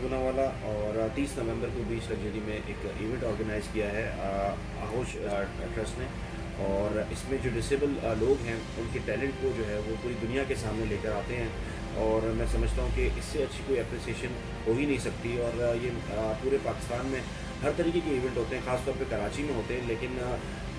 पूनावाला और 30 नवंबर को बीच लग्जरी में एक इवेंट ऑर्गेनाइज़ किया है आहोश ट्रस्ट ने। और इसमें जो डिसेबल लोग हैं उनके टैलेंट को जो है वो पूरी दुनिया के सामने लेकर आते हैं। और मैं समझता हूँ कि इससे अच्छी कोई अप्रिसिएशन हो ही नहीं सकती। और ये पूरे पाकिस्तान में हर तरीके के इवेंट होते हैं, ख़ासतौर पे कराची में होते हैं, लेकिन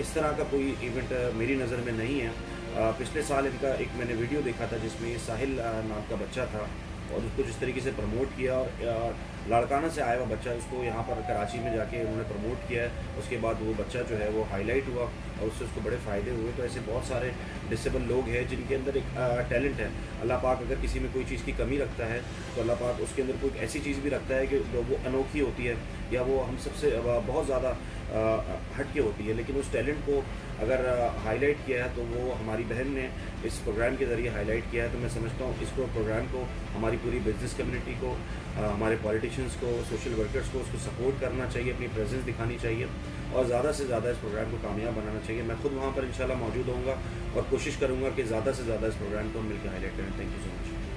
इस तरह का कोई इवेंट मेरी नज़र में नहीं है। पिछले साल इनका एक मैंने वीडियो देखा था जिसमें साहिल नाम का बच्चा था और उसको जिस तरीके से प्रमोट किया, और लाड़काना से आया हुआ बच्चा उसको यहाँ पर कराची में जाके उन्होंने प्रमोट किया है। उसके बाद वो बच्चा जो है वो हाईलाइट हुआ और उससे उसको बड़े फ़ायदे हुए। तो ऐसे बहुत सारे डिसेबल लोग हैं जिनके अंदर एक टैलेंट है। अल्लाह पाक अगर किसी में कोई चीज़ की कमी रखता है तो अल्लाह पाक उसके अंदर कोई ऐसी चीज़ भी रखता है कि वो अनोखी होती है या वो हम सबसे बहुत ज़्यादा हट के होती है। लेकिन उस टैलेंट को अगर हाईलाइट किया है तो वो हमारी बहन ने इस प्रोग्राम के ज़रिए हाईलाइट किया है। तो मैं समझता हूँ इसको प्रोग्राम को हमारी पूरी बिजनेस कम्युनिटी को, हमारे पॉलिटिशियंस को, सोशल वर्कर्स को उसको सपोर्ट करना चाहिए, अपनी प्रेजेंस दिखानी चाहिए और ज़्यादा से ज़्यादा इस प्रोग्राम को कामयाब बनाना चाहिए। मैं खुद वहाँ पर इंशाल्लाह मौजूद होऊंगा और कोशिश करूँगा कि ज़्यादा से ज़्यादा इस प्रोग्राम को मिलकर हाईलाइट करें। Thank you so much.